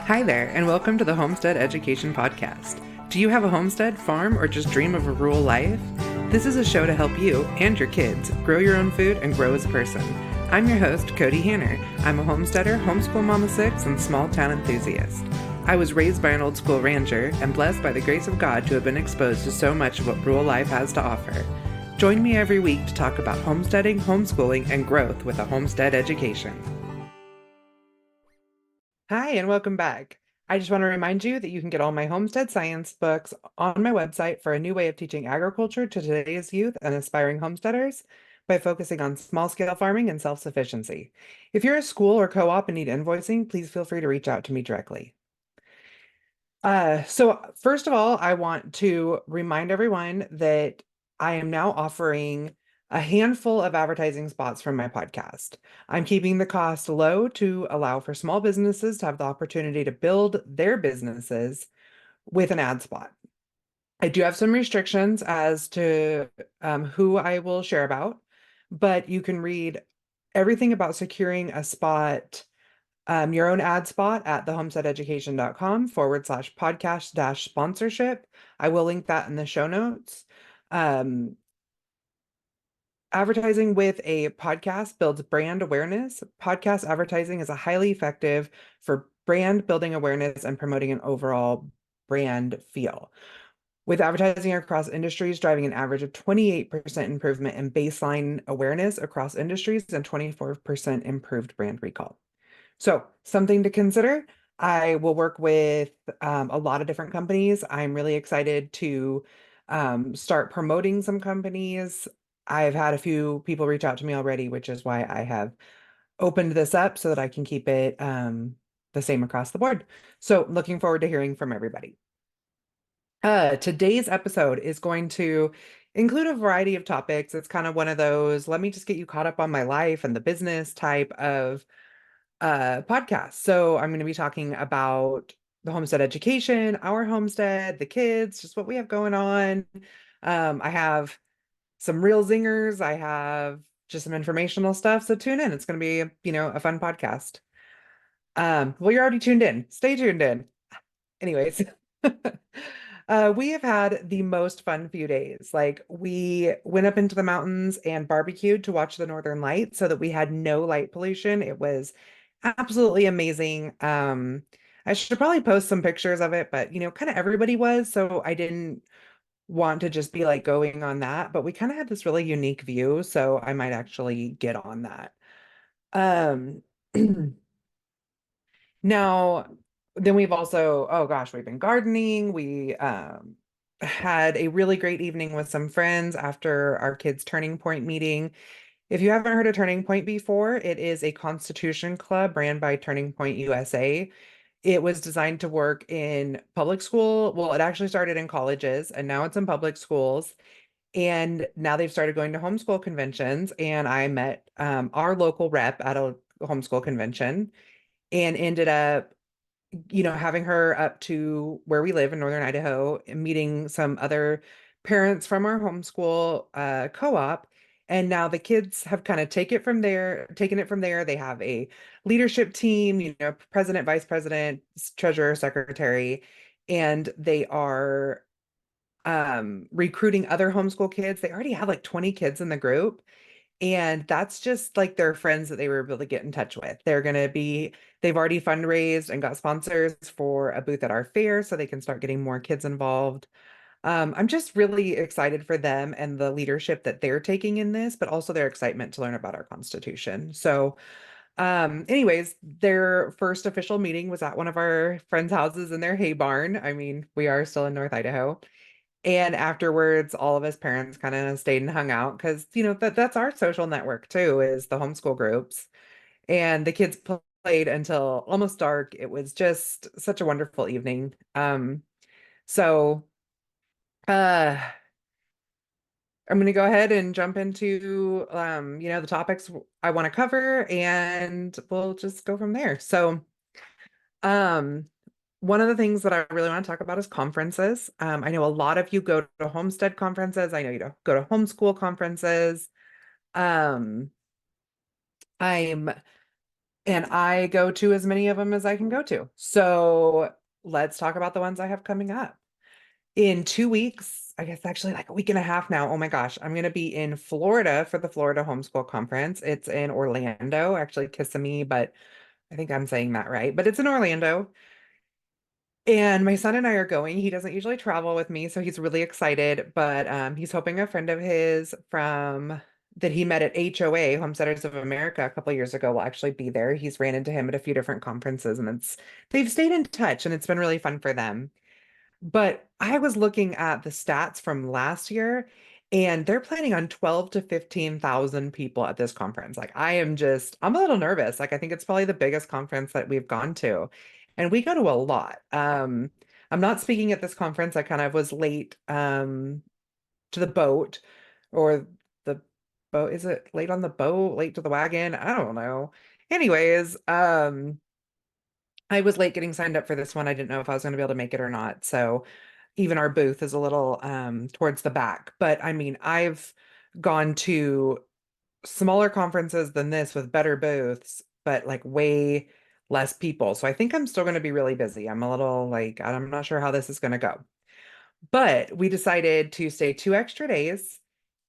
Hi there, and welcome to the Homestead Education Podcast. Do you have a homestead, farm, or just dream of a rural life? This is a show to help you and your kids grow your own food and grow as a person. I'm your host, Kody Hanner. I'm a homesteader, homeschool mom of six, and small town enthusiast. I was raised by an old school rancher and blessed by the grace of God to have been exposed to so much of what rural life has to offer. Join me every week to talk about homesteading, homeschooling, and growth with a homestead education. Hi, and welcome back. I just want to remind you that you can get all my homestead science books on my website for a new way of teaching agriculture to today's youth and aspiring homesteaders by focusing on small-scale farming and self-sufficiency. If you're a school or co-op and need invoicing, please feel free to reach out to me directly. So first of all, I want to remind everyone that I am now offering a handful of advertising spots from my podcast. I'm keeping the cost low to allow for small businesses to have the opportunity to build their businesses with an ad spot. I do have some restrictions as to who I will share about, but you can read everything about securing a spot, your own ad spot at thehomesteadeducation.com/podcast-sponsorship. I will link that in the show notes. Um, Advertising with a podcast builds brand awareness. Podcast advertising is a highly effective for brand building awareness and promoting an overall brand feel. With advertising across industries driving an average of 28% improvement in baseline awareness across industries and 24% improved brand recall. So something to consider. I will work with a lot of different companies. I'm really excited to start promoting some companies. I've had a few people reach out to me already, which is why I have opened this up so that I can keep it the same across the board. So looking forward to hearing from everybody. Today's episode is going to include a variety of topics. It's kind of one of those, let me just get you caught up on my life and the business type of podcast. So I'm going to be talking about the homestead education, our homestead, the kids, just what we have going on. I have some real zingers. I have just some informational stuff. So tune in. It's going to be, a fun podcast. Well, you're already tuned in. Stay tuned in. Anyways, we have had the most fun few days. Like we went up into the mountains and barbecued to watch the Northern Lights so that we had no light pollution. It was absolutely amazing. I should probably post some pictures of it, but kind of everybody was, so I didn't want to just be like going on that, but we kind of had this really unique view, so I might actually get on that. Um, Now, then we've also, oh gosh, we've been gardening. We had a really great evening with some friends after our kids' Turning Point meeting. If you haven't heard of Turning Point before, it is a Constitution Club ran by Turning Point USA. It was designed to work in public school. Well, it actually started in colleges and now it's in public schools. And now they've started going to homeschool conventions. And I met our local rep at a homeschool convention and ended up having her up to where we live in Northern Idaho and meeting some other parents from our homeschool co-op. And now the kids have kind of taken it from there. They have a leadership team, president, vice president, treasurer, secretary, and they are recruiting other homeschool kids. They already have like 20 kids in the group. And that's just like their friends that they were able to get in touch with. They've already fundraised and got sponsors for a booth at our fair so they can start getting more kids involved. I'm just really excited for them and the leadership that they're taking in this, but also their excitement to learn about our Constitution. So, anyways, their first official meeting was at one of our friends' houses in their hay barn. I mean, we are still in North Idaho. And afterwards, all of us parents kind of stayed and hung out because, that's our social network too, is the homeschool groups. And the kids played until almost dark. It was just such a wonderful evening. So uh I'm going to go ahead and jump into the topics I want to cover and we'll just go from there. So um one of the things that I really want to talk about is conferences. I know a lot of you go to homestead conferences. I know you don't go to homeschool conferences. Um, I'm and I go to as many of them as I can go to. So let's talk about the ones I have coming up. In 2 weeks, I guess actually like a week and a half now. Oh my gosh, I'm going to be in Florida for the Florida Homeschool Conference. It's in Orlando, actually Kissimmee, but I think I'm saying that right. But it's in Orlando. And my son and I are going. He doesn't usually travel with me, so he's really excited. But he's hoping a friend of his from that he met at HOA, Homesteaders of America, a couple years ago will actually be there. He's ran into him at a few different conferences, and it's they've stayed in touch, and it's been really fun for them. But I was looking at the stats from last year, and they're planning on 12 to 15,000 people at this conference. Like I'm a little nervous. Like I think it's probably the biggest conference that we've gone to. And we go to a lot. I'm not speaking at this conference. I kind of was late to the boat or the boat. Is it late on the boat, late to the wagon? I don't know. Anyways, I was late getting signed up for this one. I didn't know if I was going to be able to make it or not. So even our booth is a little towards the back. But I mean, I've gone to smaller conferences than this with better booths, but like way less people. So I think I'm still going to be really busy. I'm a little like, I'm not sure how this is going to go. But we decided to stay 2 extra days.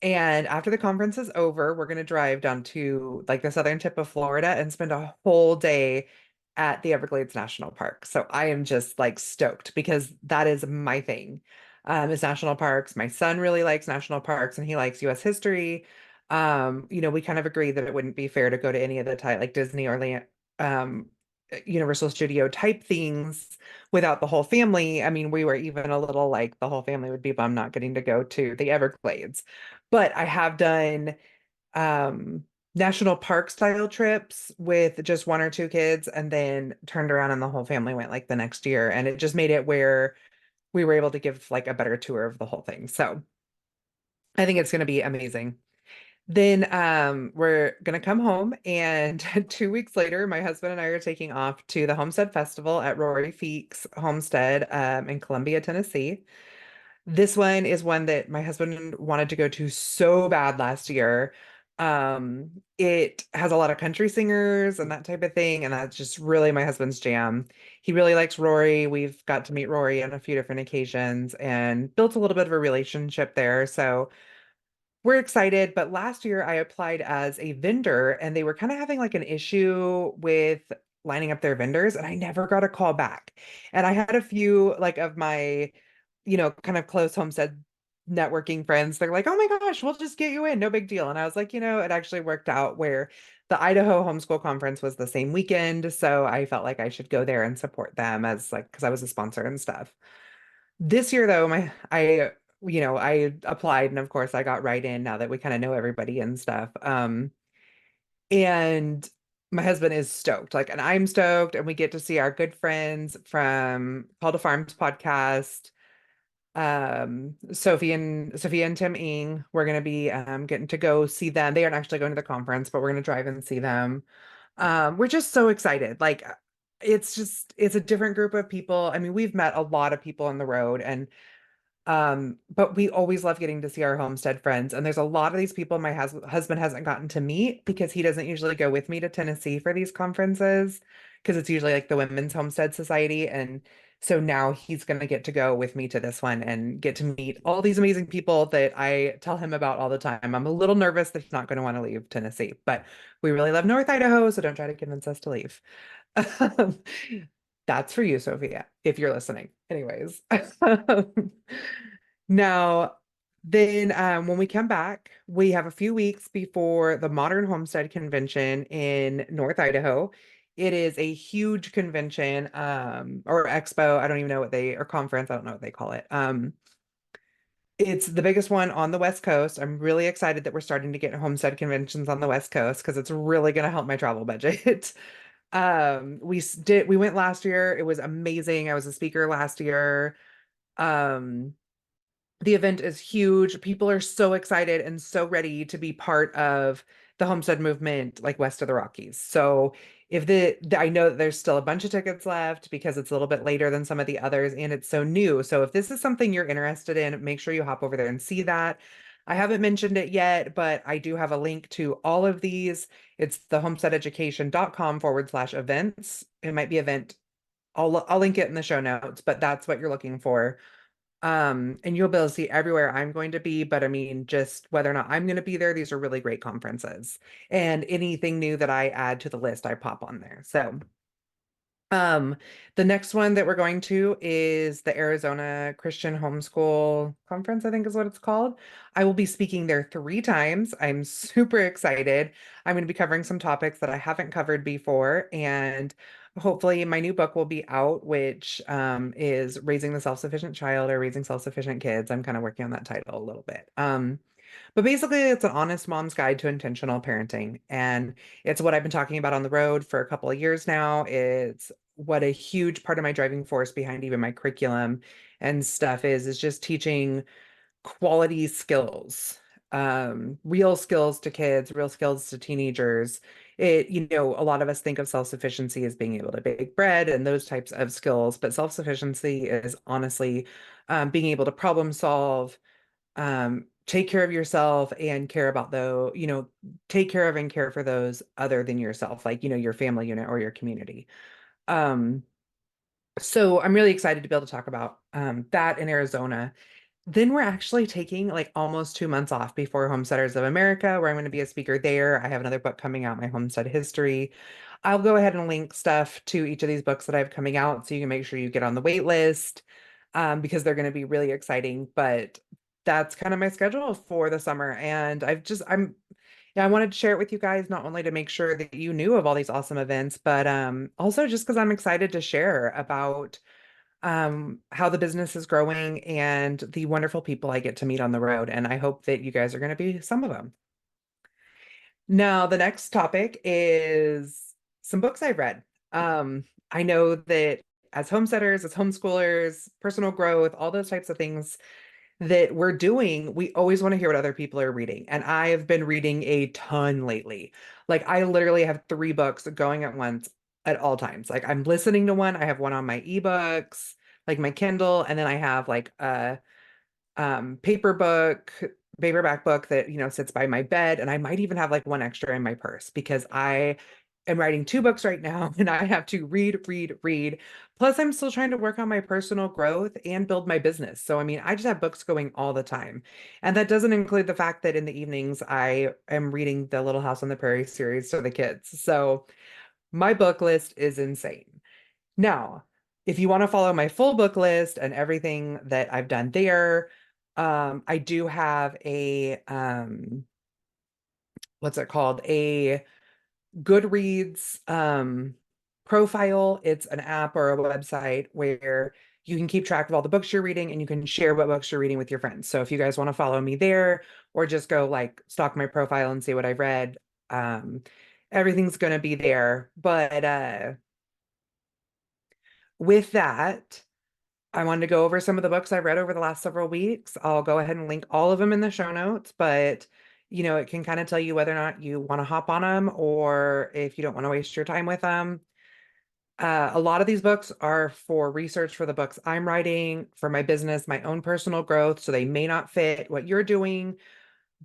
And after the conference is over, we're going to drive down to like the southern tip of Florida and spend a whole day at the Everglades National Park. So I am just like stoked because that is my thing. Is national parks. My son really likes national parks and he likes US history. We kind of agreed that it wouldn't be fair to go to any of the type like Disney or Universal Studio type things without the whole family. I mean, we were even a little like the whole family would be bummed not getting to go to the Everglades. But I have done um national park style trips with just one or two kids and then turned around and the whole family went like the next year. And it just made it where we were able to give like a better tour of the whole thing. So I think it's going to be amazing. Then we're gonna come home and 2 weeks later, my husband and I are taking off to the Homestead Festival at Rory Feek's Homestead in Columbia, Tennessee. This one is one that my husband wanted to go to so bad last year. It has a lot of country singers and that type of thing, and that's just really my husband's jam. He really likes Rory. We've got to meet Rory on a few different occasions and built a little bit of a relationship there. So we're excited, but last year I applied as a vendor and they were kind of having like an issue with lining up their vendors and I never got a call back. And I had a few like of my, kind of close Homestead networking friends. They're like, "Oh my gosh, we'll just get you in, no big deal." And I was like, it actually worked out where the Idaho Homeschool Conference was the same weekend, so I felt like I should go there and support them as like because I was a sponsor and stuff. This year though, I applied and of course I got right in now that we kind of know everybody and stuff. And my husband is stoked, like, and I'm stoked, and we get to see our good friends from Call to Farms podcast. Sophie and Tim Ing. We're gonna be getting to go see them. They aren't actually going to the conference, but we're gonna drive and see them. We're just so excited. Like it's a different group of people. I mean, we've met a lot of people on the road and but we always love getting to see our homestead friends. And there's a lot of these people my husband hasn't gotten to meet because he doesn't usually go with me to Tennessee for these conferences because it's usually like the Women's Homestead Society. And so now he's going to get to go with me to this one and get to meet all these amazing people that I tell him about all the time. I'm a little nervous that he's not going to want to leave Tennessee, but we really love North Idaho, so don't try to convince us to leave. Um, that's for you, Sophia, if you're listening. Anyways. Now, then when we come back, we have a few weeks before the Modern Homestead Convention in North Idaho. It is a huge convention, or expo. I don't even know or conference. I don't know what they call it. It's the biggest one on the West Coast. I'm really excited that we're starting to get homestead conventions on the West Coast because it's really going to help my travel budget. We went last year. It was amazing. I was a speaker last year. Um, the event is huge. People are so excited and so ready to be part of the homestead movement, like west of the Rockies. So if I know that there's still a bunch of tickets left because it's a little bit later than some of the others and it's so new. So if this is something you're interested in, make sure you hop over there and see that. I haven't mentioned it yet, but I do have a link to all of these. It's the homesteadeducation.com/events. It might be event. I'll link it in the show notes, but that's what you're looking for. And you'll be able to see everywhere I'm going to be, but I mean, just whether or not I'm going to be there, these are really great conferences. And anything new that I add to the list, I pop on there. So um, the next one that we're going to is the Arizona Christian Homeschool Conference, I think is what it's called. I will be speaking there 3 times. I'm super excited. I'm going to be covering some topics that I haven't covered before, and hopefully my new book will be out, which is Raising the Self-Sufficient Child or Raising Self-Sufficient Kids. I'm kind of working on that title a little bit. But basically, it's an honest mom's guide to intentional parenting. And it's what I've been talking about on the road for a couple of years now. It's what a huge part of my driving force behind even my curriculum and stuff is just teaching quality skills, real skills to kids, real skills to teenagers. A lot of us think of self-sufficiency as being able to bake bread and those types of skills, but self-sufficiency is honestly being able to problem solve, take care of yourself and care about take care of and care for those other than yourself, like, your family unit or your community. Um, so I'm really excited to be able to talk about that in Arizona. Then we're actually taking like almost 2 months off before Homesteaders of America, where I'm going to be a speaker there. I have another book coming out, my Homestead History. I'll go ahead and link stuff to each of these books that I have coming out so you can make sure you get on the wait list, because they're going to be really exciting. But that's kind of my schedule for the summer. And yeah, I wanted to share it with you guys, not only to make sure that you knew of all these awesome events, but also just because I'm excited to share about how the business is growing and the wonderful people I get to meet on the road. And I hope that you guys are going to be some of them. Now, the next topic is some books I've read. I know that as homesteaders, as homeschoolers, personal growth, all those types of things that we're doing, we always want to hear what other people are reading. And I have been reading a ton lately. Like, I literally have 3 books going at once at all times. Like, I'm listening to one, I have one on my ebooks, like my Kindle, and then I have like a paper book, paperback book that, sits by my bed. And I might even have like one extra in my purse because I am writing 2 books right now and I have to read, read, read. Plus, I'm still trying to work on my personal growth and build my business. So, I mean, I just have books going all the time. And that doesn't include the fact that in the evenings, I am reading the Little House on the Prairie series to the kids. So, my book list is insane. Now, if you want to follow my full book list and everything that I've done there, I do have a what's it called? A Goodreads profile. It's an app or a website where you can keep track of all the books you're reading and you can share what books you're reading with your friends. So if you guys want to follow me there or just go like stalk my profile and see what I've read, um, everything's going to be there. But with that, I wanted to go over some of the books I've read over the last several weeks. I'll go ahead and link all of them in the show notes, but it can kind of tell you whether or not you want to hop on them or if you don't want to waste your time with them. A lot of these books are for research for the books I'm writing, for my business, my own personal growth. So they may not fit what you're doing,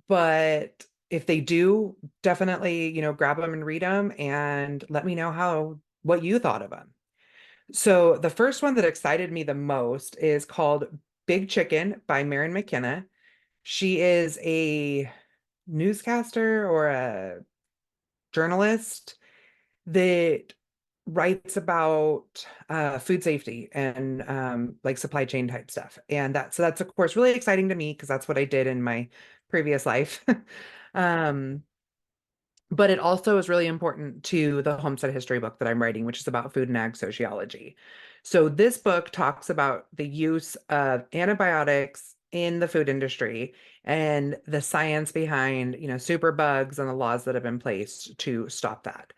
but if they do, definitely, grab them and read them and let me know what you thought of them. So the first one that excited me the most is called Big Chicken by Maren McKenna. She is a newscaster or a journalist that writes about food safety and like supply chain type stuff. And that's of course really exciting to me because that's what I did in my previous life. um, but it also is really important to the Homestead History book that I'm writing, which is about food and ag sociology. So this book talks about the use of antibiotics in the food industry and the science behind, superbugs and the laws that have been placed to stop that.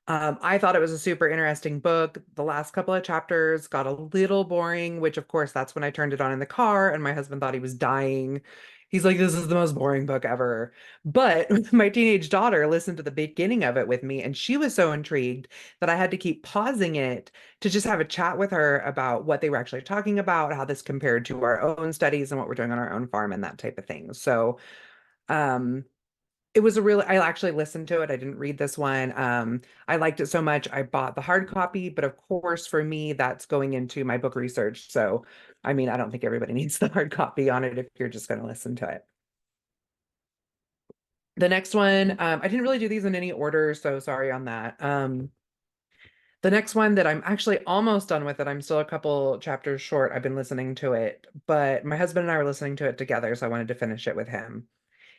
I thought it was a super interesting book. The last couple of chapters got a little boring, which of course that's when I turned it on in the car and my husband thought he was dying. He's like, this is the most boring book ever. But my teenage daughter listened to the beginning of it with me, and she was so intrigued that I had to keep pausing it to just have a chat with her about what they were actually talking about, how this compared to our own studies and what we're doing on our own farm and that type of thing. So, um, it was a really, I actually listened to it. I didn't read this one. I liked it so much. I bought the hard copy, but of course, for me, that's going into my book research. So, I mean, I don't think everybody needs the hard copy on it if you're just going to listen to it. The next one, I didn't really do these in any order, so sorry on that. The next one that I'm actually almost done with it, I'm still a couple chapters short. I've been listening to it, but my husband and I were listening to it together, so I wanted to finish it with him.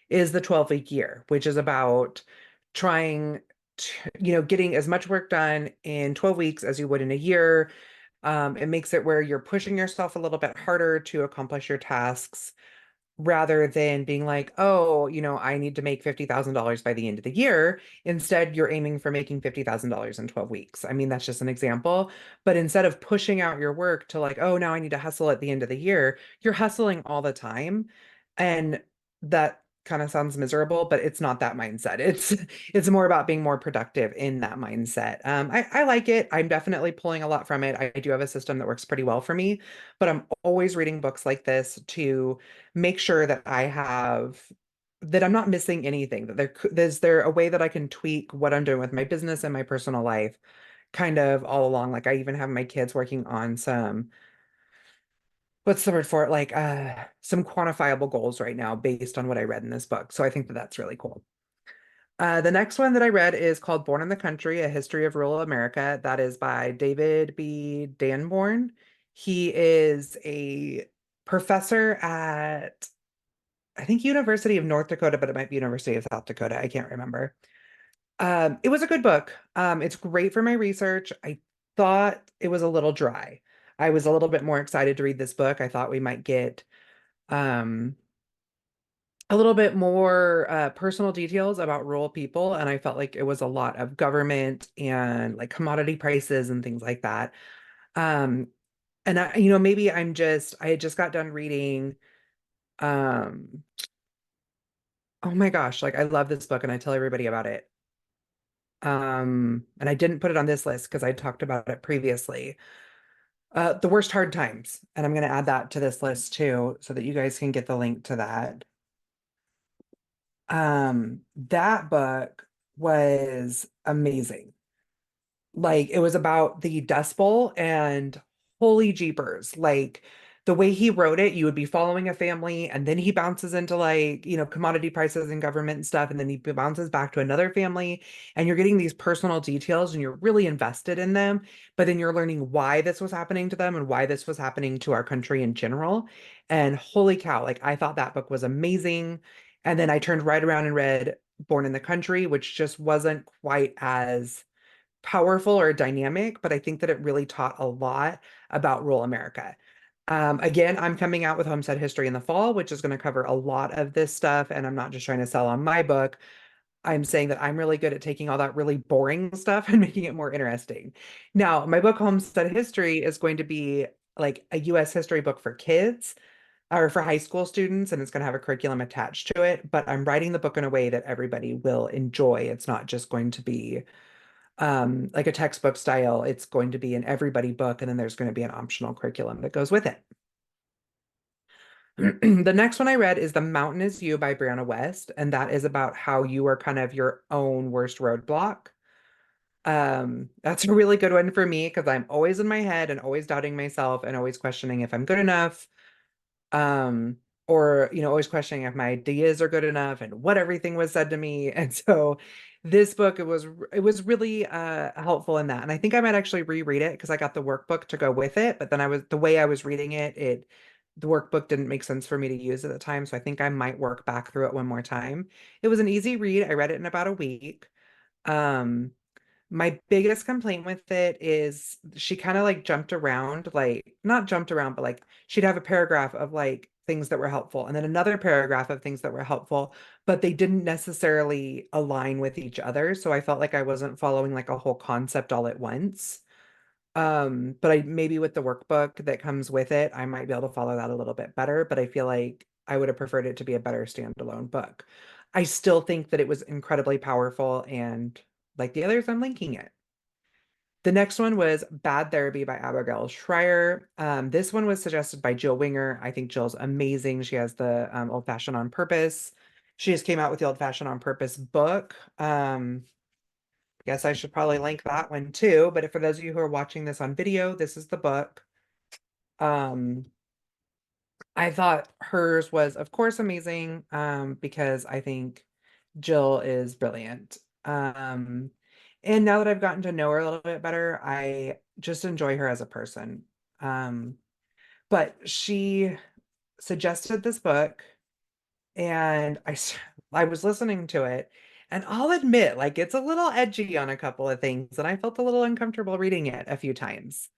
Is the 12-week year, which is about trying to, getting as much work done in 12 weeks as you would in a year. It makes it where you're pushing yourself a little bit harder to accomplish your tasks rather than being like, oh, I need to make $50,000 by the end of the year. Instead, you're aiming for making $50,000 in 12 weeks. I mean, that's just an example. But instead of pushing out your work to like, oh, now I need to hustle at the end of the year, you're hustling all the time. And that kind of sounds miserable, but it's not that mindset. It's more about being more productive in that mindset. I like it. I'm definitely pulling a lot from it. I do have a system that works pretty well for me, but I'm always reading books like this to make sure that I'm not missing anything, that there's there a way that I can tweak what I'm doing with my business and my personal life kind of all along. Like I even have my kids working on what's the word for it? Like some quantifiable goals right now based on what I read in this book. So I think that that's really cool. The next one that I read is called Born in the Country, A History of Rural America. That is by David B. Danborn. He is a professor at I think University of North Dakota, but it might be University of South Dakota. I can't remember. It was a good book. It's great for my research. I thought it was a little dry. I was a little bit more excited to read this book. I thought we might get um, a little bit more personal details about rural people, and I felt like it was a lot of government and like commodity prices and things like that. Um, and maybe I had just got done reading um oh my gosh, like I love this book and I tell everybody about it. And I didn't put it on this list because I talked about it previously. The Worst Hard Times, and I'm going to add that to this list too, so that you guys can get the link to that. That book was amazing. Like it was about the Dust Bowl and holy jeepers. Like the way he wrote it, you would be following a family and then he bounces into like, commodity prices and government and stuff. And then he bounces back to another family and you're getting these personal details and you're really invested in them. But then you're learning why this was happening to them and why this was happening to our country in general. And holy cow, like I thought that book was amazing. And then I turned right around and read Born in the Country, which just wasn't quite as powerful or dynamic, but I think that it really taught a lot about rural America. Again, I'm coming out with Homestead History in the fall, which is going to cover a lot of this stuff. And I'm not just trying to sell on my book. I'm saying that I'm really good at taking all that really boring stuff and making it more interesting. Now, my book, Homestead History, is going to be like a US history book for kids or for high school students, and it's going to have a curriculum attached to it. But I'm writing the book in a way that everybody will enjoy. It's not just going to be like a textbook style. It's going to be an everybody book, and then there's going to be an optional curriculum that goes with it. The next one I read is The Mountain Is You by Brianna West, and that is about how you are kind of your own worst roadblock. That's a really good one for me because I'm always in my head and always doubting myself and always questioning if I'm good enough. Um, or, always questioning if my ideas are good enough and what everything was said to me. And so this book, it was really helpful in that. And I think I might actually reread it because I got the workbook to go with it, but then the way I was reading it, the workbook didn't make sense for me to use at the time. So I think I might work back through it one more time. It was an easy read. I read it in about a week. Um, my biggest complaint with it is she kind of like jumped around, like not jumped around, but like she'd have a paragraph of like things that were helpful and then another paragraph of things that were helpful, but they didn't necessarily align with each other. So I felt like I wasn't following like a whole concept all at once. But I maybe with the workbook that comes with it, I might be able to follow that a little bit better. But I feel like I would have preferred it to be a better standalone book. I still think that it was incredibly powerful, and like the others, I'm linking it. The next one was Bad Therapy by Abigail Schreier. This one was suggested by Jill Winger. I think Jill's amazing. She has the Old Fashioned on Purpose. She just came out with the Old Fashioned on Purpose book. Guess I should probably link that one too. But for those of you who are watching this on video, this is the book. Um, I thought hers was, of course, amazing because I think Jill is brilliant. And now that I've gotten to know her a little bit better, I just enjoy her as a person. Um, but she suggested this book, and I was listening to it, and I'll admit, like, it's a little edgy on a couple of things, and I felt a little uncomfortable reading it a few times.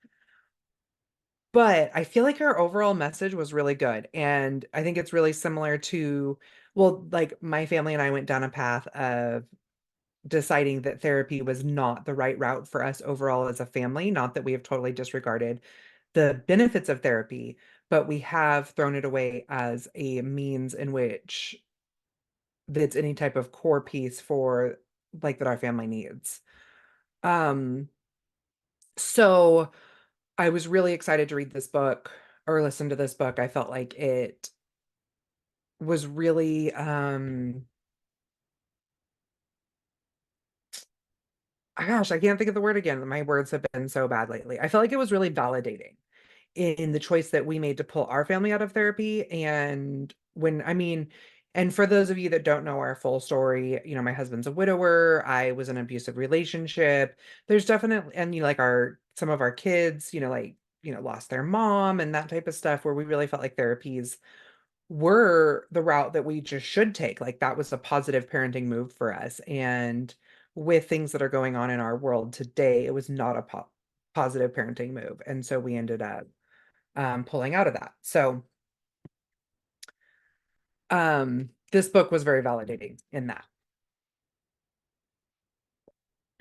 But I feel like her overall message was really good. And I think it's really similar to, well, like my family and I went down a path of deciding that therapy was not the right route for us overall as a family. Not that we have totally disregarded the benefits of therapy, but we have thrown it away as a means in which that's any type of core piece for like that our family needs. Um, so I was really excited to read this book or listen to this book. I felt like it was really gosh, I can't think of the word again. My words have been so bad lately. I felt like it was really validating in the choice that we made to pull our family out of therapy. And and for those of you that don't know our full story, my husband's a widower. I was in an abusive relationship. There's definitely, and like some of our kids, lost their mom and that type of stuff where we really felt like therapies were the route that we just should take. Like that was a positive parenting move for us. And with things that are going on in our world today, it was not a positive parenting move. And so we ended up pulling out of that. So this book was very validating in that.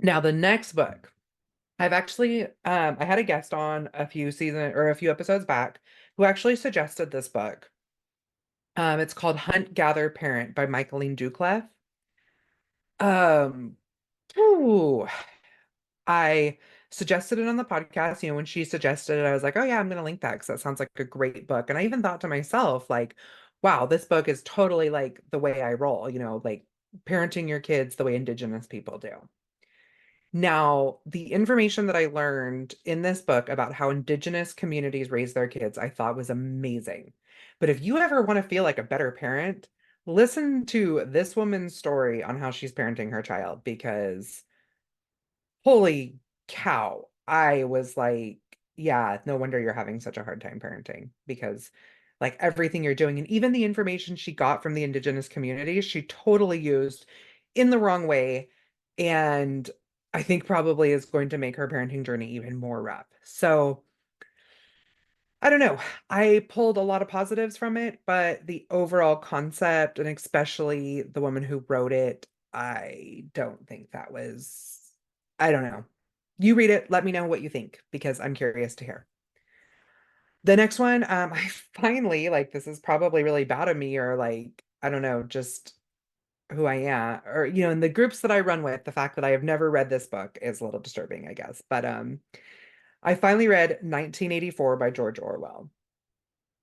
Now the next book, I've actually I had a guest on a few episodes back who actually suggested this book. It's called Hunt, Gather, Parent by Michaeline Doucleff. Um, ooh, I suggested it on the podcast. When she suggested it, I was like, oh yeah, I'm gonna link that because that sounds like a great book. And I even thought to myself, like, wow, this book is totally like the way I roll, like parenting your kids the way Indigenous people do. Now, the information that I learned in this book about how Indigenous communities raise their kids, I thought was amazing. But if you ever want to feel like a better parent, listen to this woman's story on how she's parenting her child because holy cow. I was like, yeah, no wonder you're having such a hard time parenting because like everything you're doing and even the information she got from the Indigenous communities, she totally used in the wrong way. And I think probably is going to make her parenting journey even more rough. So I don't know. I pulled a lot of positives from it, but the overall concept, and especially the woman who wrote it, I don't think that was, I don't know. You read it, let me know what you think because I'm curious to hear. The next one, I finally, like, this is probably really bad of me or like, I don't know, just who I am or, in the groups that I run with, the fact that I have never read this book is a little disturbing, I guess. But I finally read 1984 by George Orwell.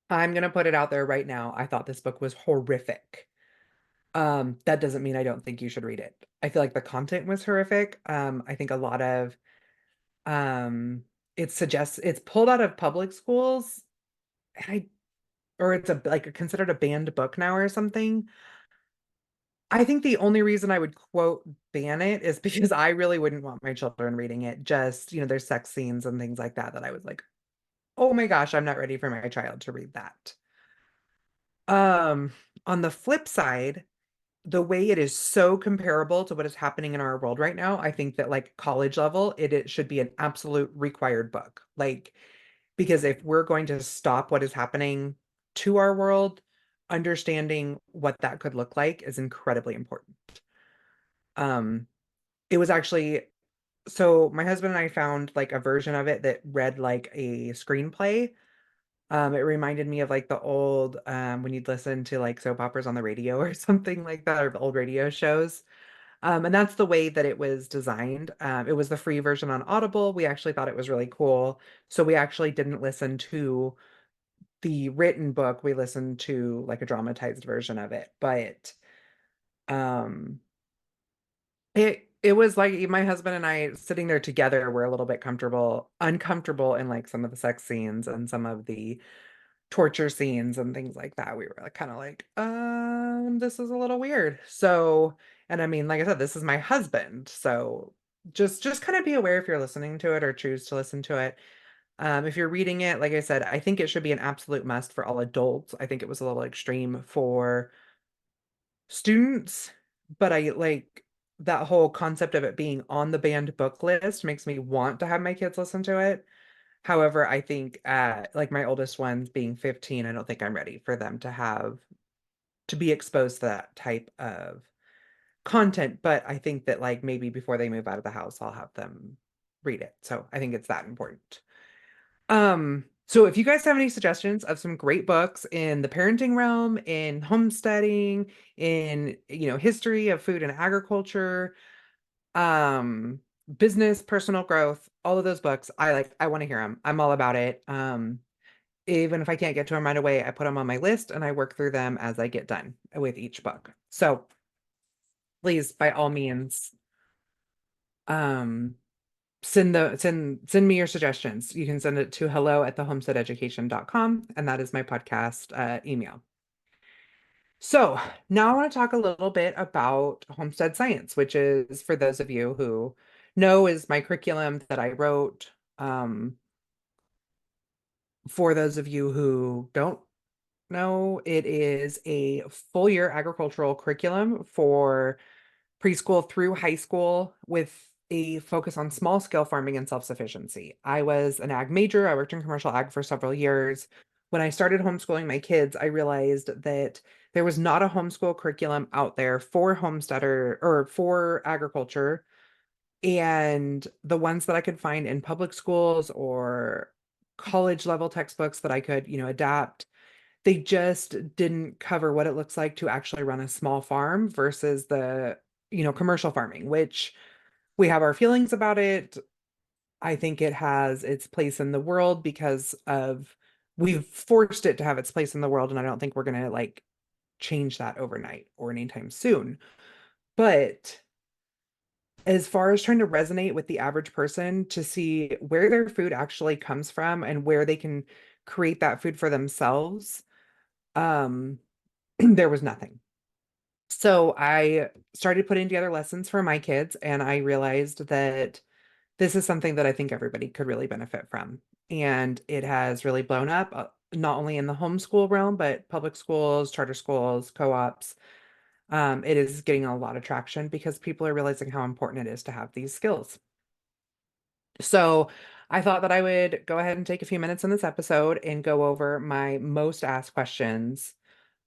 I'm gonna put it out there right now. I thought this book was horrific. That doesn't mean I don't think you should read it. I feel like the content was horrific. I think a lot of it suggests it's pulled out of public schools, and or it's considered a banned book now or something. I think the only reason I would quote ban it is because I really wouldn't want my children reading it. Just, there's sex scenes and things like that that I was like, oh my gosh, I'm not ready for my child to read that. Um, on the flip side, the way it is so comparable to what is happening in our world right now, I think that like college level, it should be an absolute required book. Like, because if we're going to stop what is happening to our world, understanding what that could look like is incredibly important. Um, it was actually so my husband and I found like a version of it that read like a screenplay. It reminded me of like the old when you'd listen to like soap operas on the radio or something like that, or the old radio shows. And that's the way that it was designed. It was the free version on Audible. We actually thought it was really cool. So we actually didn't listen to the written book. We listened to like a dramatized version of it. But um it was like my husband and I sitting there together were a little bit uncomfortable in like some of the sex scenes and some of the torture scenes and things like that. We were like kind of like, this is a little weird. So, and I mean, like I said, this is my husband. So just kind of be aware if you're listening to it or choose to listen to it. If you're reading it, like I said, I think it should be an absolute must for all adults. I think it was a little extreme for students, but I like that whole concept of it being on the banned book list makes me want to have my kids listen to it. However, I think like my oldest ones being 15, I don't think I'm ready for them to be exposed to that type of content. But I think that like maybe before they move out of the house, I'll have them read it. So I think it's that important. So if you guys have any suggestions of some great books in the parenting realm, in homesteading, in history of food and agriculture, um, business, personal growth, all of those books, I want to hear them. I'm all about it. Even if I can't get to them right away, I put them on my list and I work through them as I get done with each book. So please, by all means, um, send me your suggestions. You can send it to hello@thehomesteadeducation.com, and that is my podcast email. So now I want to talk a little bit about Homestead Science, which is, for those of you who know, is my curriculum that I wrote. For those of you who don't know, it is a full year agricultural curriculum for preschool through high school with a focus on small scale farming and self-sufficiency. I was an ag major. I worked in commercial ag for several years. When I started homeschooling my kids, I realized that there was not a homeschool curriculum out there for homesteader or for agriculture. And the ones that I could find in public schools or college level textbooks that I could, adapt, they just didn't cover what it looks like to actually run a small farm versus the, commercial farming, which we have our feelings about it. I think it has its place in the world because of we've forced it to have its place in the world, and I don't think we're gonna like change that overnight or anytime soon. But as far as trying to resonate with the average person to see where their food actually comes from and where they can create that food for themselves, um, there was nothing. So I started putting together lessons for my kids, and I realized that this is something that I think everybody could really benefit from. And it has really blown up, not only in the homeschool realm, but public schools, charter schools, co-ops. It is getting a lot of traction because people are realizing how important it is to have these skills. So I thought that I would go ahead and take a few minutes in this episode and go over my most asked questions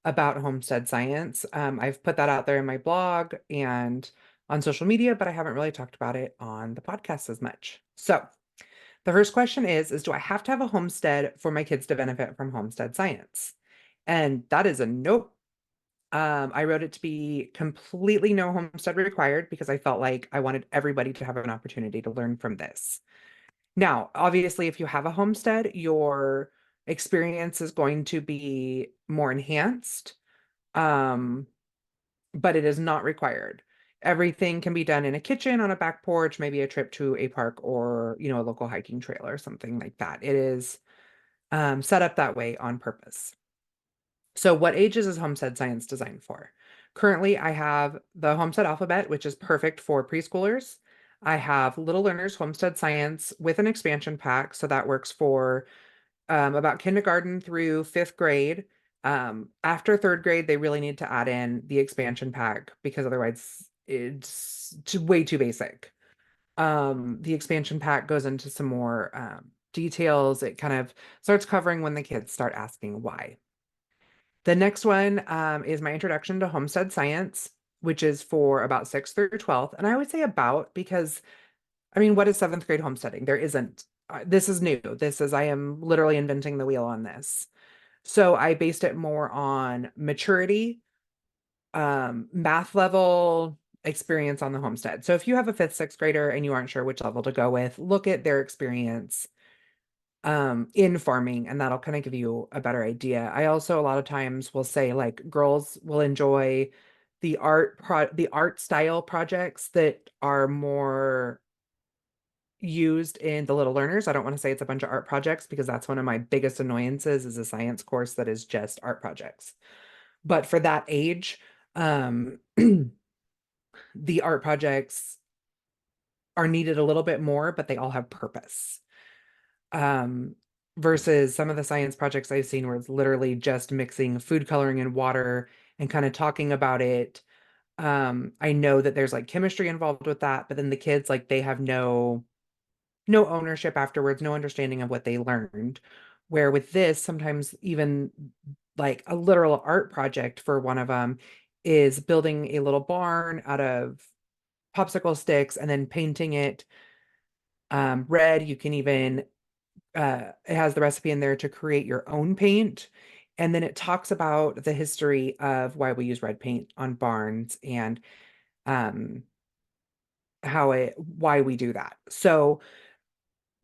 about homestead science. I've put that out there in my blog and on social media, but I haven't really talked about it on the podcast as much. So the first question is do I have to have a homestead for my kids to benefit from homestead science? And that is a nope. I wrote it to be completely no homestead required because I felt like I wanted everybody to have an opportunity to learn from this. Now, obviously, if you have a homestead, your experience is going to be more enhanced, um, but it is not required. Everything can be done in a kitchen, on a back porch, maybe a trip to a park or, a local hiking trail or something like that. It is set up that way on purpose. So what ages is Homestead Science designed for? Currently, I have the Homestead Alphabet, which is perfect for preschoolers. I have Little Learners Homestead Science with an expansion pack, so that works for about kindergarten through fifth grade. After third grade, they really need to add in the expansion pack because otherwise it's way too basic. The expansion pack goes into some more details. It kind of starts covering when the kids start asking why. The next one is my introduction to homestead science, which is for about 6th through 12th. And I would say about because, I mean, what is 7th grade homesteading? There isn't this is new. I am literally inventing the wheel on this. So I based it more on maturity, math level, experience on the homestead. So if you have a fifth, sixth grader and you aren't sure which level to go with, look at their experience in farming, and that'll kind of give you a better idea. I also a lot of times will say like girls will enjoy the art style projects that are more used in the little learners. I don't want to say it's a bunch of art projects because that's one of my biggest annoyances is a science course that is just art projects. But for that age, um the art projects are needed a little bit more, but they all have purpose. Um, versus some of the science projects I've seen where it's literally just mixing food coloring and water and kind of talking about it. I know that there's like chemistry involved with that, but then the kids like they have no ownership afterwards, no understanding of what they learned. Where with this, sometimes even like a literal art project for one of them is building a little barn out of popsicle sticks and then painting it red. You can even it has the recipe in there to create your own paint. And then it talks about the history of why we use red paint on barns and um why we do that. So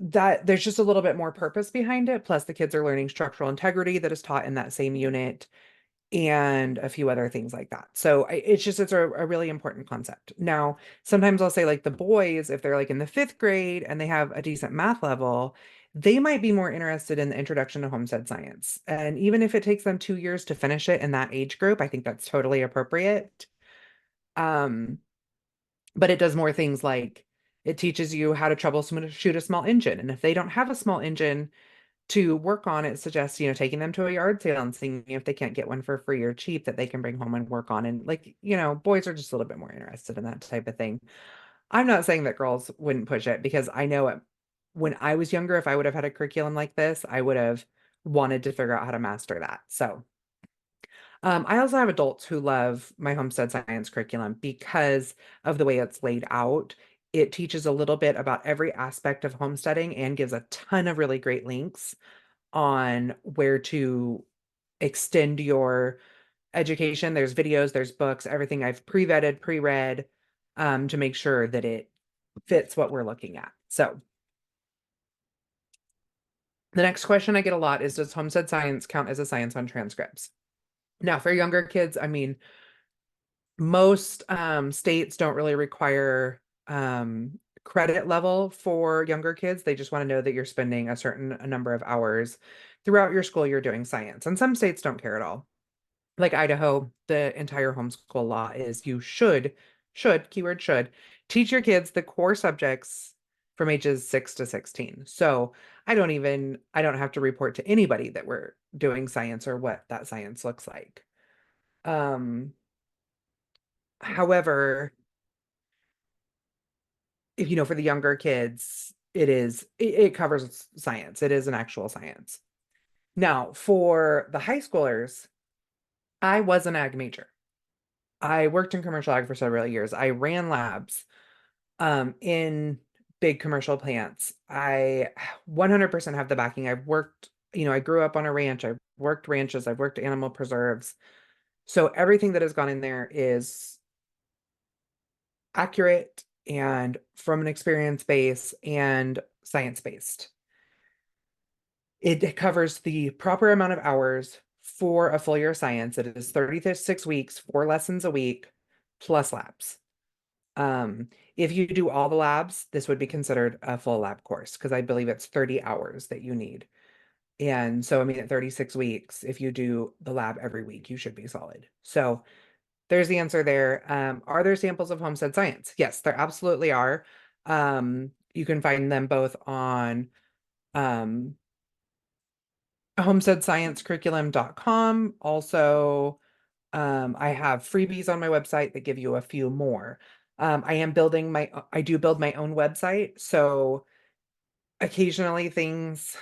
that there's just a little bit more purpose behind it. Plus the kids are learning structural integrity that is taught in that same unit and a few other things like that. So it's a really important concept. Now, sometimes I'll say like the boys, if they're like in the fifth grade and they have a decent math level, they might be more interested in the introduction to homestead science. And even if it takes them 2 years to finish it in that age group, I think that's totally appropriate. Um, but it does more things like it teaches you how to troubleshoot a small engine. And if they don't have a small engine, to work on, it suggests, taking them to a yard sale and seeing if they can't get one for free or cheap that they can bring home and work on. And like, boys are just a little bit more interested in that type of thing. I'm not saying that girls wouldn't push it because I know when I was younger, if I would have had a curriculum like this, I would have wanted to figure out how to master that. So, I also have adults who love my homestead science curriculum because of the way it's laid out. It teaches a little bit about every aspect of homesteading and gives a ton of really great links on where to extend your education. There's videos, there's books, everything I've pre-vetted, pre-read to make sure that it fits what we're looking at. So the next question I get a lot is, does homestead science count as a science on transcripts? Now, for younger kids, I mean, most states don't really require credit level for younger kids. They just want to know that you're spending a number of hours throughout your school year doing science. And some states don't care at all. Like Idaho, the entire homeschool law is you keyword should, teach your kids the core subjects from ages 6 to 16. So I don't have to report to anybody that we're doing science or what that science looks like. Um, However, if for the younger kids, it covers science. It is an actual science. Now, for the high schoolers, I was an ag major. I worked in commercial ag for several years. I ran labs in big commercial plants. I 100% have the backing. I've worked, I grew up on a ranch. I've worked ranches. I've worked animal preserves. So everything that has gone in there is accurate and from an experience base and science based. It covers the proper amount of hours for a full year of science. It is 36 weeks, 4 lessons a week, plus labs. If you do all the labs, this would be considered a full lab course because I believe it's 30 hours that you need. And so, I mean, at 36 weeks, if you do the lab every week, you should be solid. So there's the answer there. Are there samples of homestead science? Yes, there absolutely are. You can find them both on um, homesteadsciencecurriculum.com. Also, I have freebies on my website that give you a few more. I do build my own website. So occasionally things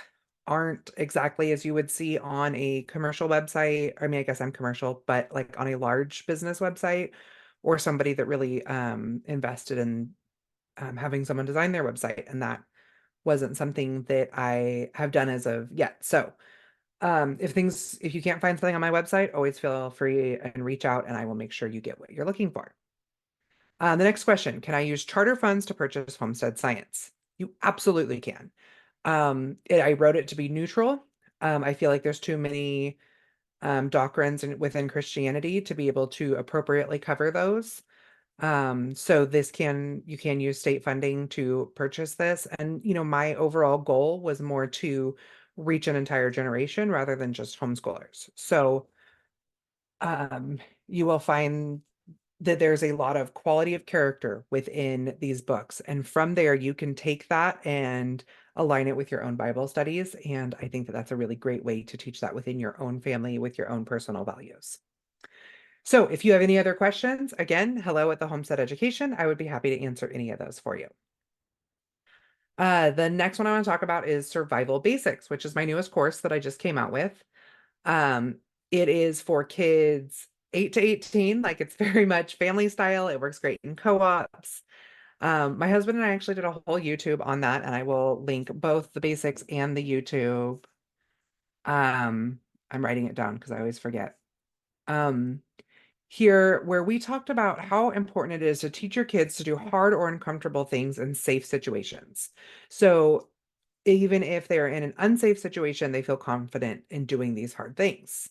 aren't exactly as you would see on a commercial website. I mean, I guess I'm commercial, but like on a large business website or somebody that really invested in having someone design their website, and that wasn't something that I have done as of yet. So if you can't find something on my website, always feel free and reach out and I will make sure you get what you're looking for. The next question, can I use charter funds to purchase Homestead Science? You absolutely can. I wrote it to be neutral. I feel like there's too many doctrines within Christianity to be able to appropriately cover those. So you can use state funding to purchase this. And, my overall goal was more to reach an entire generation rather than just homeschoolers. So, you will find that there's a lot of quality of character within these books. And from there, you can take that and align it with your own Bible studies. And I think that that's a really great way to teach that within your own family with your own personal values. So if you have any other questions, again, hello at the Homestead Education. I would be happy to answer any of those for you. The next one I want to talk about is Survival Basics, which is my newest course that I just came out with. Um, it is for kids 8 to 18, like it's very much family style. It works great in co-ops. My husband and I actually did a whole YouTube on that, and I will link both the basics and the YouTube. I'm writing it down because I always forget. Um, Here, where we talked about how important it is to teach your kids to do hard or uncomfortable things in safe situations. So even if they're in an unsafe situation, they feel confident in doing these hard things.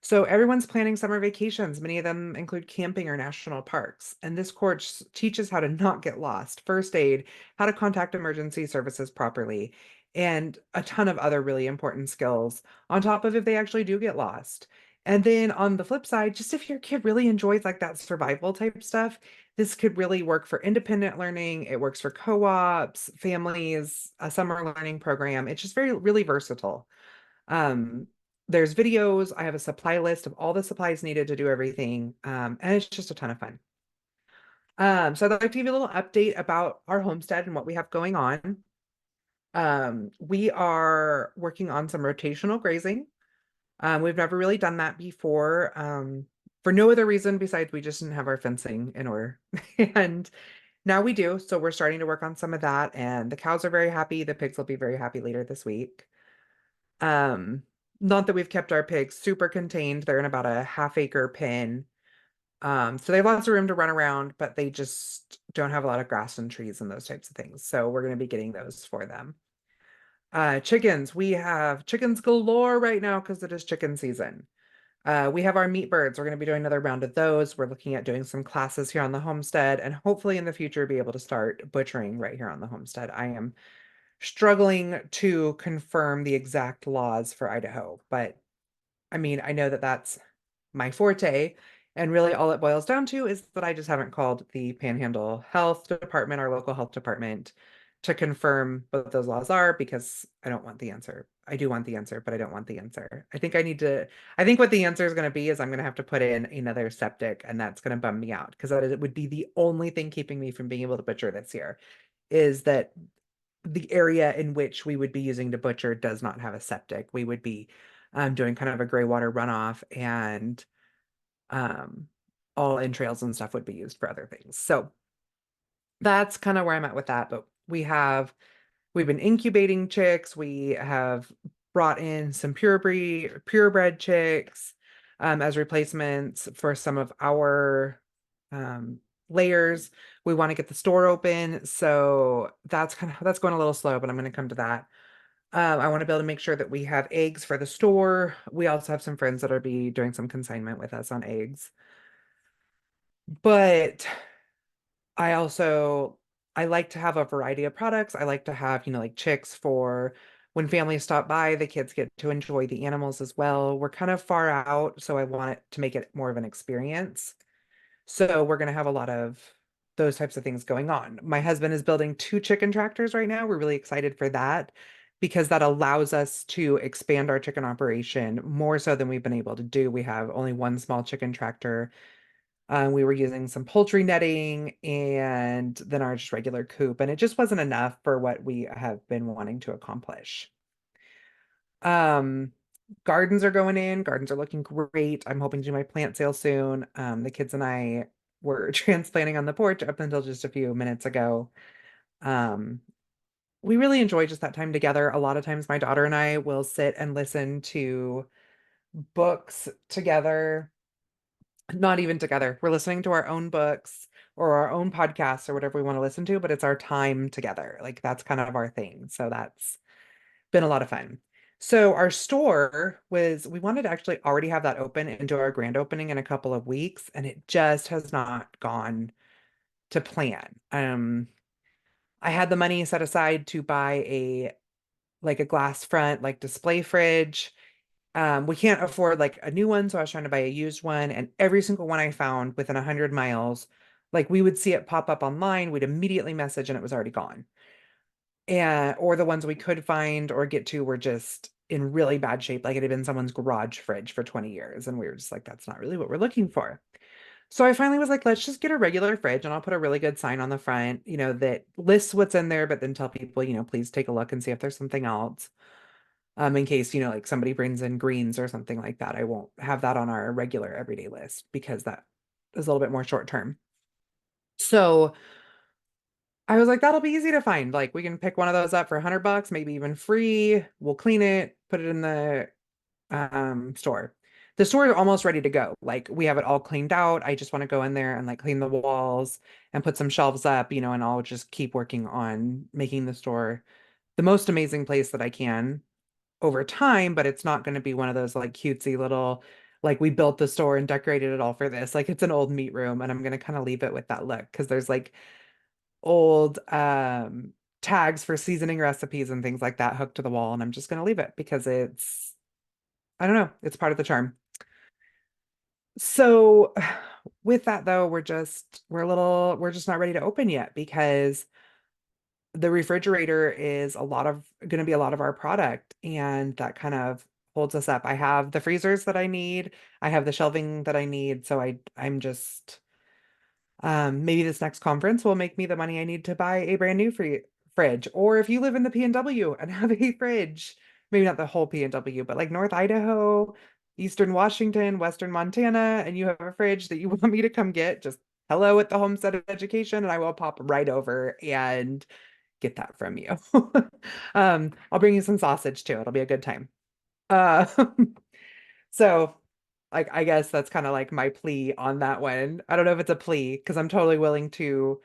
So everyone's planning summer vacations. Many of them include camping or national parks. And this course teaches how to not get lost, first aid, how to contact emergency services properly, and a ton of other really important skills on top of if they actually do get lost. And then on the flip side, just if your kid really enjoys like that survival type stuff, this could really work for independent learning. It works for co-ops, families, a summer learning program. It's just very, really versatile. Um, there's videos. I have a supply list of all the supplies needed to do everything. And it's just a ton of fun. So I'd like to give you a little update about our homestead and what we have going on. We are working on some rotational grazing. We've never really done that before, for no other reason besides we just didn't have our fencing in order. And now we do. So we're starting to work on some of that. And the cows are very happy. The pigs will be very happy later this week. Um, Not that we've kept our pigs super contained. They're in about a half-acre pen. So they have lots of room to run around, but they just don't have a lot of grass and trees and those types of things. So we're going to be getting those for them. Chickens, we have chickens galore right now because it is chicken season. We have our meat birds. We're going to be doing another round of those. We're looking at doing some classes here on the homestead and hopefully in the future be able to start butchering right here on the homestead. I am struggling to confirm the exact laws for Idaho, but I mean, I know that that's my forte. And really, all it boils down to is that I just haven't called the Panhandle Health Department, our local health department, to confirm what those laws are because I don't want the answer. I do want the answer, but I don't want the answer. I think what the answer is going to be is I'm going to have to put in another septic, and that's going to bum me out because that would be the only thing keeping me from being able to butcher this year is that the area in which we would be using to butcher does not have a septic. We would be doing kind of a gray water runoff and um, all entrails and stuff would be used for other things. So that's kind of where I'm at with that. But we've been incubating chicks. We have brought in some purebred chicks as replacements for some of our layers. We want to get the store open, so that's going a little slow, but I'm going to come to that. I want to be able to make sure that we have eggs for the store. We also have some friends that'll be doing some consignment with us on eggs. But I also I like to have a variety of products. I like to have, like chicks for when families stop by, the kids get to enjoy the animals as well. We're kind of far out, so I want it to make it more of an experience. So we're going to have a lot of those types of things going on. My husband is building 2 chicken tractors right now. We're really excited for that because that allows us to expand our chicken operation more so than we've been able to do. We have only one small chicken tractor. We were using some poultry netting and then our just regular coop, and it just wasn't enough for what we have been wanting to accomplish. Um, Gardens are going in. Gardens are looking great. I'm hoping to do my plant sale soon. The kids and I were transplanting on the porch up until just a few minutes ago. Um, we really enjoy just that time together. A lot of times my daughter and I will sit and listen to books together, not even together. We're listening to our own books or our own podcasts or whatever we want to listen to, but it's our time together. Like that's kind of our thing. So that's been a lot of fun. So our store was, we wanted to actually already have that open and do our grand opening in a couple of weeks, and it just has not gone to plan. I had the money set aside to buy a glass front like display fridge. We can't afford like a new one, so I was trying to buy a used one, and every single one I found within 100 miles, like we would see it pop up online, we'd immediately message and it was already gone. And or the ones we could find or get to were just in really bad shape, like it had been someone's garage fridge for 20 years, and we were just like, that's not really what we're looking for. So I finally was like, let's just get a regular fridge and I'll put a really good sign on the front, that lists what's in there, but then tell people, please take a look and see if there's something else. In case, like somebody brings in greens or something like that. I won't have that on our regular everyday list because that is a little bit more short term. So I was like, that'll be easy to find. Like we can pick one of those up for $100, maybe even free. We'll clean it, put it in the store. The store is almost ready to go. Like we have it all cleaned out. I just want to go in there and like clean the walls and put some shelves up, and I'll just keep working on making the store the most amazing place that I can over time, but it's not going to be one of those like cutesy little, like we built the store and decorated it all for this. Like it's an old meat room, and I'm going to kind of leave it with that look because there's like old tags for seasoning recipes and things like that hooked to the wall, and I'm just going to leave it because it's, I don't know, it's part of the charm. So with that though, we're just not ready to open yet because the refrigerator is going to be a lot of our product, and that kind of holds us up. I have the freezers that I need. I have the shelving that I need. So I'm just maybe this next conference will make me the money I need to buy a brand new fridge. Or if you live in the PNW and have a fridge, maybe not the whole PNW, but like North Idaho, Eastern Washington, Western Montana, and you have a fridge that you want me to come get, just hello at the Homestead Education, and I will pop right over and get that from you. I'll bring you some sausage too. It'll be a good time. Uh, so like I guess that's kind of like my plea on that one. I don't know if it's a plea because I'm totally willing to,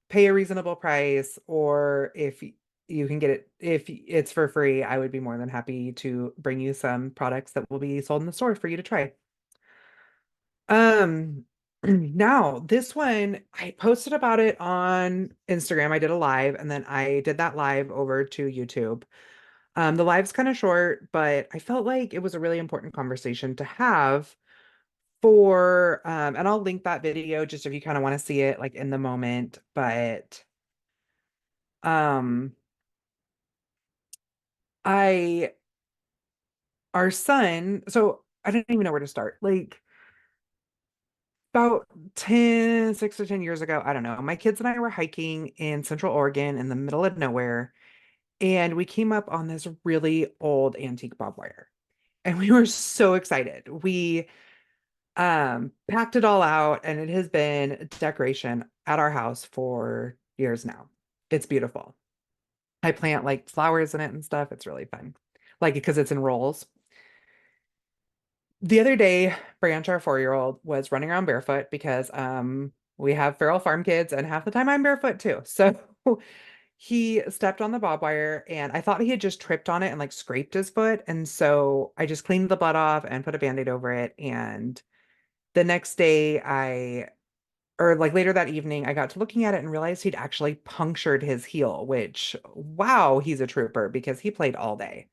pay a reasonable price, or if you can get it, if it's for free, I would be more than happy to bring you some products that will be sold in the store for you to try. Now this one, I posted about it on Instagram. I did a live and then I did that live over to YouTube. The live's kind of short, but I felt like it was a really important conversation to have and I'll link that video just if you kind of want to see it like in the moment. But um, I, our son, so I don't even know where to start. Like about 6 or 10 years ago, I don't know, my kids and I were hiking in Central Oregon in the middle of nowhere, and we came up on this really old antique barbed wire. And we were so excited. We packed it all out, and it has been a decoration at our house for years now. It's beautiful. I plant like flowers in it and stuff. It's really fun. Like because it's in rolls. The other day, Branch, our 4-year-old, was running around barefoot because we have feral farm kids, and half the time I'm barefoot too. So he stepped on the barbed wire, and I thought he had just tripped on it and like scraped his foot. And so I just cleaned the blood off and put a band-aid over it. And the next day or like later that evening, I got to looking at it and realized he'd actually punctured his heel, which, wow, he's a trooper because he played all day.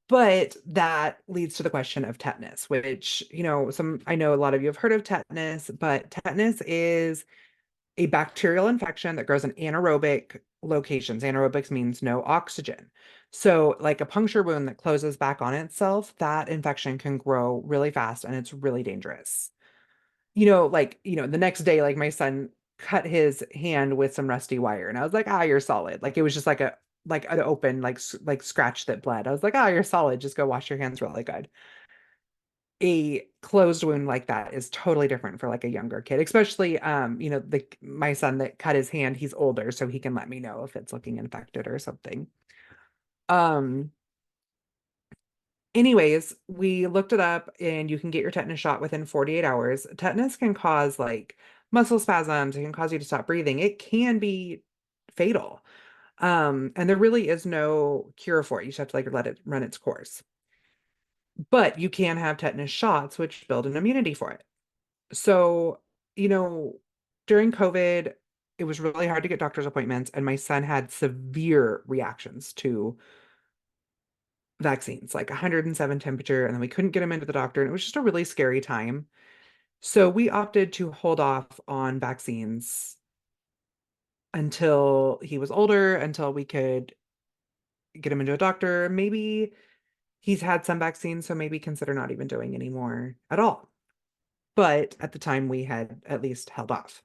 But that leads to the question of tetanus, which, I know a lot of you have heard of tetanus, but tetanus is a bacterial infection that grows in anaerobic locations. Anaerobics means no oxygen. So, like a puncture wound that closes back on itself, that infection can grow really fast and it's really dangerous. The next day, like my son cut his hand with some rusty wire, and I was like, ah, you're solid. Like it was just like an open, like scratch that bled. I was like, ah, you're solid. Just go wash your hands really good. a closed wound like that is totally different for like a younger kid, especially the my son that cut his hand, he's older, so he can let me know if it's looking infected or something. Um, Anyways, we looked it up and you can get your tetanus shot within 48 hours. Tetanus can cause like muscle spasms, it can cause you to stop breathing. It can be fatal. And there really is no cure for it. You just have to like let it run its course. But you can have tetanus shots, which build an immunity for it. So, you know, during COVID, it was really hard to get doctor's appointments, and my son had severe reactions to vaccines, like 107 temperature, and then we couldn't get him into the doctor, and it was just a really scary time. So we opted to hold off on vaccines until he was older, until we could get him into a doctor. Maybe he's had some vaccines, so maybe consider not even doing any more at all. But at the time, we had at least held off.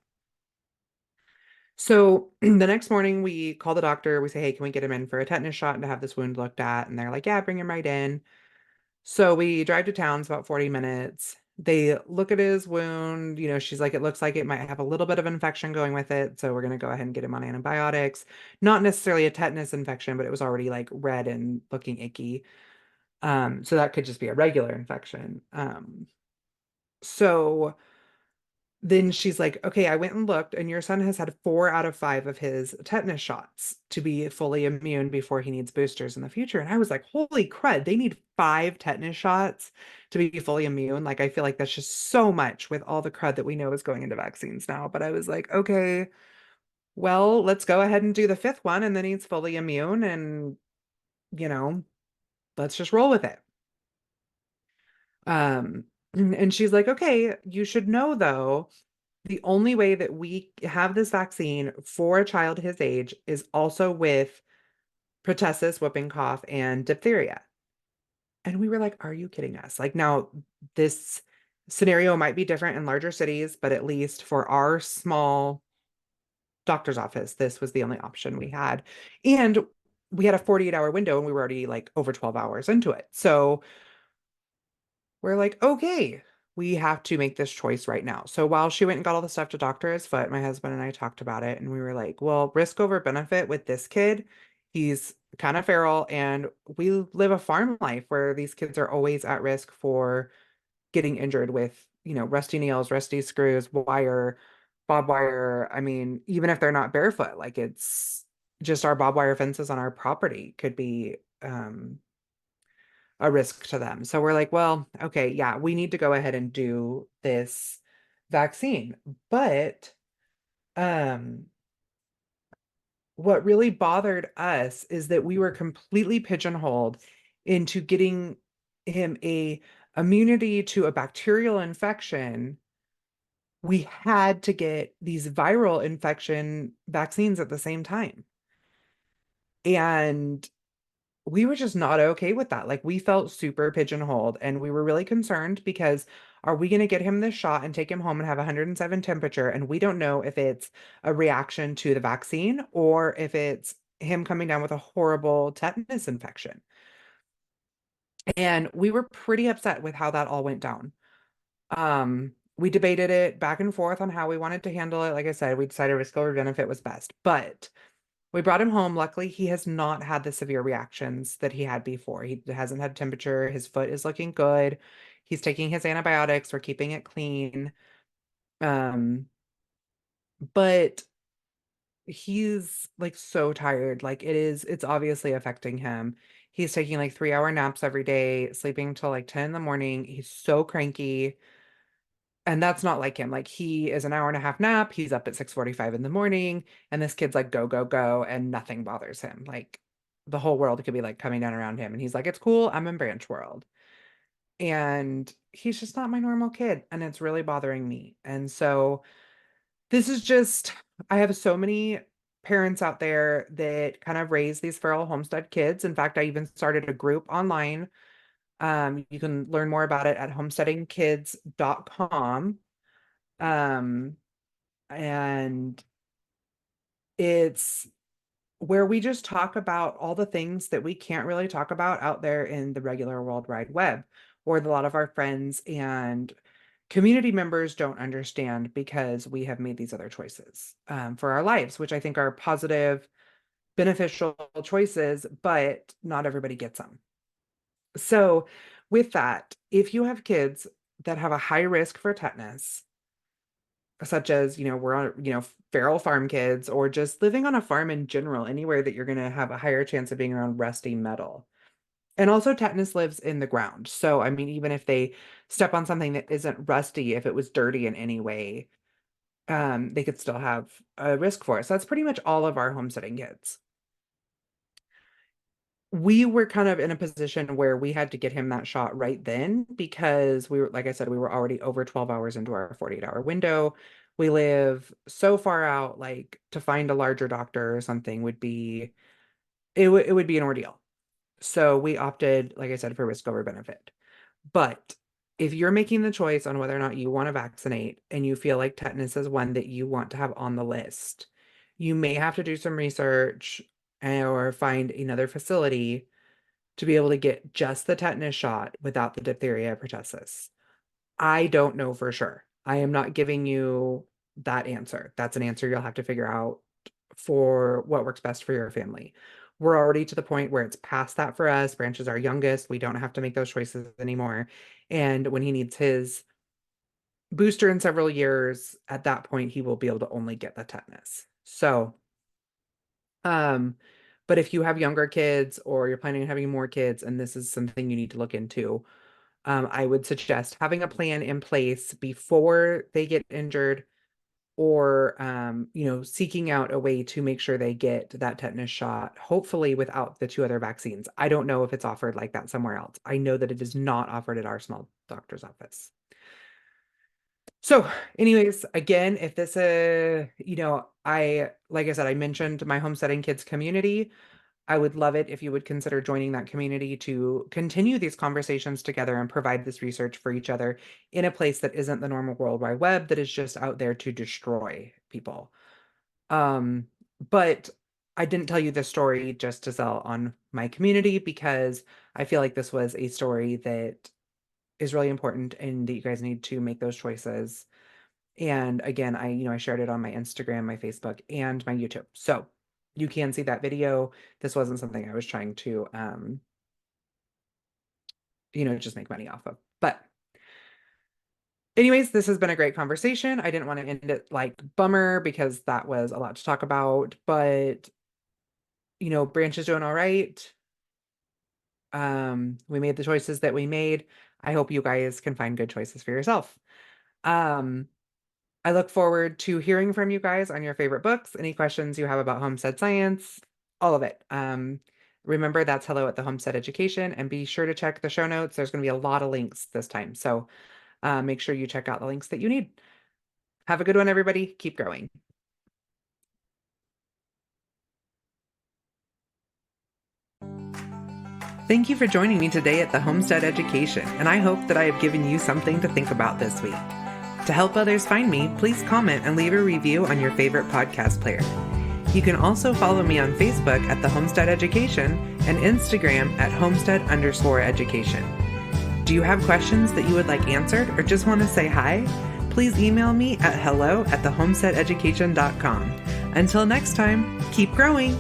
So the next morning, we call the doctor. We say, hey, can we get him in for a tetanus shot and to have this wound looked at? And they're like, yeah, bring him right in. So we drive to town, it's about 40 minutes. They look at his wound. She's like, it looks like it might have a little bit of infection going with it. So we're going to go ahead and get him on antibiotics. Not necessarily a tetanus infection, but it was already like red and looking icky. So that could just be a regular infection. So then she's like, okay, I went and looked, and your son has had 4 out of 5 of his tetanus shots to be fully immune before he needs boosters in the future. And I was like, holy crud, they need 5 tetanus shots to be fully immune. Like, I feel like that's just so much with all the crud that we know is going into vaccines now. But I was like, okay, well, let's go ahead and do the 5th one, and then he's fully immune, and, you know, let's just roll with it. Um, and she's like, okay, you should know though, the only way that we have this vaccine for a child his age is also with pertussis, whooping cough, and diphtheria. And we were like, are you kidding us? Like, now this scenario might be different in larger cities, but at least for our small doctor's office, this was the only option we had. And we had a 48-hour window and we were already like over 12 hours into it. So we're like, okay, we have to make this choice right now. So while she went and got all the stuff to doctor his foot, my husband and I talked about it, and we were like, well, risk over benefit with this kid. He's kind of feral, and we live a farm life where these kids are always at risk for getting injured with, rusty nails, rusty screws, wire, barbed wire. I mean, even if they're not barefoot, like it's just our barbed wire fences on our property could be a risk to them. So we're like, well, okay, yeah, we need to go ahead and do this vaccine. But um what really bothered us is that we were completely pigeonholed into getting him a immunity to a bacterial infection. We had to get these viral infection vaccines at the same time. And we were just not okay with that. Like, we felt super pigeonholed, and we were really concerned because are we going to get him this shot and take him home and have 107 temperature? And we don't know if it's a reaction to the vaccine or if it's him coming down with a horrible tetanus infection. And we were pretty upset with how that all went down. We debated it back and forth on how we wanted to handle it. Like I said, we decided risk over benefit was best. But we brought him home. Luckily, he has not had the severe reactions that he had before. He hasn't had temperature. His foot is looking good. He's taking his antibiotics. We're keeping it clean. Um, but he's like so tired. Like, it's obviously affecting him. He's taking like 3-hour naps every day, sleeping until like 10 in the morning. He's so cranky. And that's not like him. Like, he is an hour and a half nap. He's up at 6:45 in the morning, and this kid's like go, go, go, and nothing bothers him. Like, the whole world could be like coming down around him. And he's like, it's cool. I'm in branch world. And he's just not my normal kid. And it's really bothering me. And so this is just, I have so many parents out there that kind of raise these feral homestead kids. In fact, I even started a group online. You can learn more about it at homesteadingkids.com. Um, and it's where we just talk about all the things that we can't really talk about out there in the regular World Wide Web. or a lot of our friends and community members don't understand because we have made these other choices for our lives, which I think are positive, beneficial choices, but not everybody gets them. So, with that, if you have kids that have a high risk for tetanus, such as, we're on, feral farm kids or just living on a farm in general, anywhere that you're going to have a higher chance of being around rusty metal. And also tetanus lives in the ground. So, I mean, even if they step on something that isn't rusty, if it was dirty in any way, they could still have a risk for it. So that's pretty much all of our homesteading kids. We were kind of in a position where we had to get him that shot right then because we were, like I said, we were already over 12 hours into our 48-hour window. We live so far out, like to find a larger doctor or something would be, it would be an ordeal. So we opted, like I said, for risk over benefit. But if you're making the choice on whether or not you want to vaccinate and you feel like tetanus is one that you want to have on the list, you may have to do some research or find another facility to be able to get just the tetanus shot without the diphtheria pertussis. I don't know for sure. I am not giving you that answer. That's an answer you'll have to figure out for what works best for your family. We're already to the point where it's past that for us. Branch is our youngest. We don't have to make those choices anymore. And when he needs his booster in several years, at that point, he will be able to only get the tetanus. So, but if you have younger kids or you're planning on having more kids, and this is something you need to look into, I would suggest having a plan in place before they get injured or, seeking out a way to make sure they get that tetanus shot, hopefully without the two other vaccines. I don't know if it's offered like that somewhere else. I know that it is not offered at our small doctor's office. So anyways, again, if this, like I said, I mentioned my homesteading kids community. I would love it if you would consider joining that community to continue these conversations together and provide this research for each other in a place that isn't the normal World Wide Web that is just out there to destroy people. But I didn't tell you this story just to sell on my community because I feel like this was a story that is really important and that you guys need to make those choices. And again, I shared it on my Instagram, my Facebook, and my YouTube. So you can see that video. This wasn't something I was trying to, just make money off of. But anyways, this has been a great conversation. I didn't want to end it like bummer because that was a lot to talk about, but Branch is doing all right. We made the choices that we made. I hope you guys can find good choices for yourself. I look forward to hearing from you guys on your favorite books, any questions you have about homestead science, all of it. Remember, that's hello at the Homestead Education, and be sure to check the show notes. There's going to be a lot of links this time. So make sure you check out the links that you need. Have a good one, everybody. Keep growing. Thank you for joining me today at the Homestead Education, and I hope that I have given you something to think about this week. To help others find me, please comment and leave a review on your favorite podcast player. You can also follow me on Facebook at the Homestead Education and Instagram at Homestead_education. Do you have questions that you would like answered or just want to say hi? Please email me at hello@thehomesteadeducation.com. Until next time, keep growing!